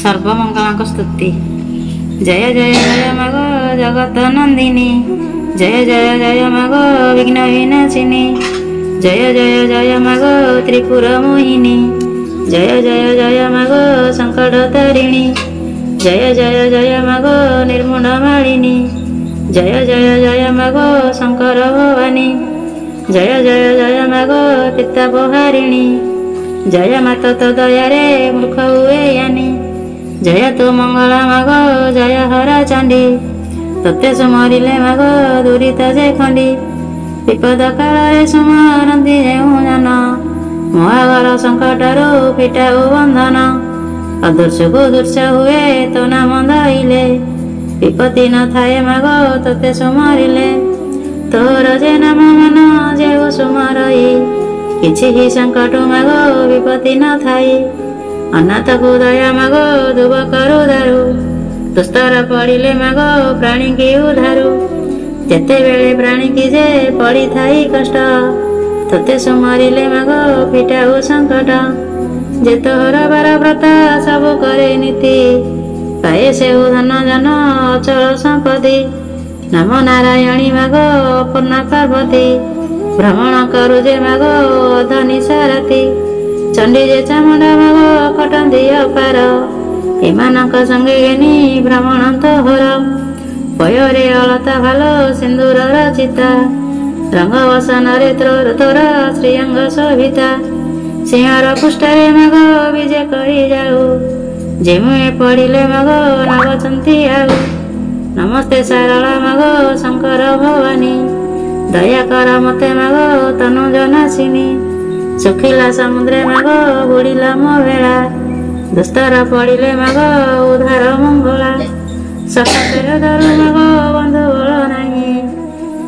सर्वमंगलांक स्तुति। जय जय जय मग जगत नंदिनी, जय जय जय मग विघ्न विनाशिनी, जय जय जय मग त्रिपुर मोहिनी, जय जय जय मग संकट तारिणी, जय जय जय मग निर्मुण मालिनी, जय जय जय मग शंकर भवानी, जय जय जय मग पितापहारिणी, जय माता तो दयारे मूर्ख हुए यानी, जय तो मंगला मग जय हरा चंडी, तत्ते सुमरिले मग दुरीता जे खंडी, विपद काल सुमरती जेहू जन, महागर संकटरू फिटाऊ बंधन, अदृश्य को दृश्य हुए तो नाम धइले, विपत्ति न थाए मग तत्ते सुमरिले, तोर जे नाम मन जेहू सुमरई, किछि ही संकट मग विपत्ति न थाई, अनाथ को दया मग दुब करु दारु, दुस्तर पड़िले मग प्राणी की उधारु, जेते बेले प्राणी की जे पड़ी थाई कष्ट, तते सुमरिले मग फिटाऊ संकट, जे तोहर बार व्रत सब करे नीति, पाए से धन जन अचल संपत्ति, नम नारायणी मग पूर्ण पार्वती, भ्रमण करू जे मग अधनि सारथी, चंडी जे चामुंडा मग कटंदी अपार, एमानक संगे घेनी भ्रमण तोहर, पୟରେ अलता भालो सिंदूर रचिता, रंग वसन रे तोर श्रीअंग शोभिता, सिंहर पुष्टरे मग विजे करी जाऊ, जेमुए पड़िले मग नवचंती आऊ, नमस्ते सारला मग शंकर भवानी, दया कर मते मग तनु जनासिनी, सुखिला समुद्रे मग बुड़िला मो बेला, दुस्तर पड़िले मग उधार मंगला, सकल धरु मग बंधु बल नाही,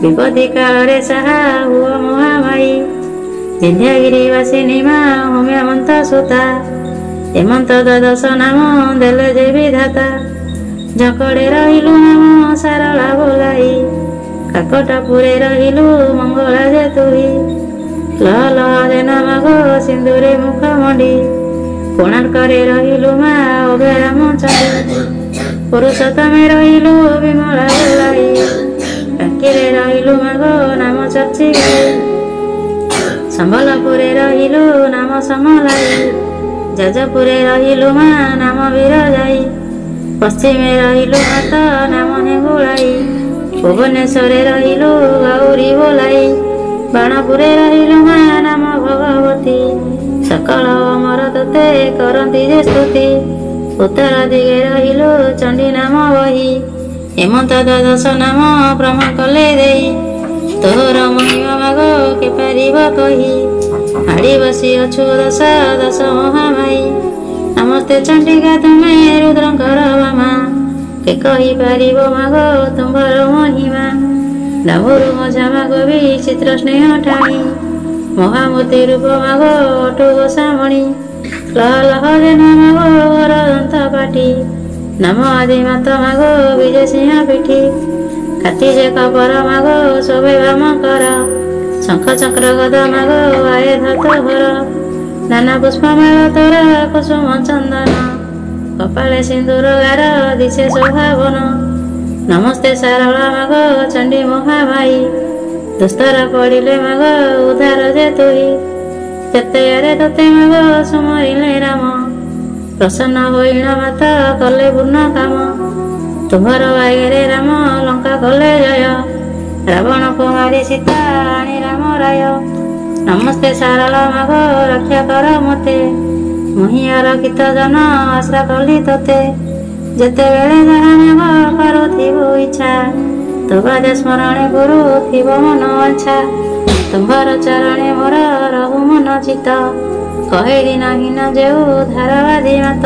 विपत्ति काल रे साहा हुआ महामाई, विंध्यगिरिवासिनी मा होम्य मंत सुता, हेमंत द्वादश नाम देले जे विधाता, झकड़े रहिलु नाम सारला बोलाई, काकटपुरे रहिलु मंगला जे तुही, लह लह देन मग सिंधुरे मुख मंडी, कोणार्करे रहिलु मा अभयराम चंडी, पुरुषोत्तमे रहिलु विमला बोलाई, टांकीरे रहिलु मग नाम चर्ची गाई, संबलपुरे रहिलु नाम समलाई, जाजपुरे रहिलु मा नाम विरजाई, पश्चिमे रहिलु मात नाम हेंगुलाई, भुवनेश्वरे रहिलु गौरी बोलाई, बाणपुरे रहिलु मा नाम भगवती, सकल अमर तते करंती जे स्तुति, उत्तर दिगे रहिलु चंडी नाम बही, हेमंत द्वादश नाम ब्रह्म कले देई, तोहर महिमा मग के पारिब कही, आड़ी बसी अछु दश दश महामाई, नमस्ते चंडिका तुमे रुद्रंकर बामा, के कही पारिब मग तुम्भर महिमा, डाबुरु मझा मग विचित्र स्नेह ठाणी, महामूर्ति रूप मग अटु गोसामणि, लह लह जेन मग वर दंत पाटी, नम आदि मात मग विजय सिंह पिठी, काटी जे कपर मग शोभे वाम कर, शंख चक्र गद मग आए धत भर, नाना पुष्पमाल तोर कुसुम चंदन, कपाले सिंदूर गार दिशे शोभावन, नमस्ते सारला मग चंडी महामाई, दुस्तर पड़िले मग उधार जे तुही, तेते तते मग सुमरिले राम, प्रसन्न होइण मात कले पूर्ण काम, तुम्हर भाग्ୟରେ राम लंका कले जय, रावण को मारी सीता आनी राम राय, नमस्ते सारला मग रक्षा कर मते, मुहियार गीत जन आश्रा कली तते, जेते बेले जहा मग करुथिबु इच्छा, तो बादे स्मरणे गुरुथिब मन अच्छा, तुम्भर चरणे मोर रहु मन चित, कहे दिन हीन जेउ धारवादी मात।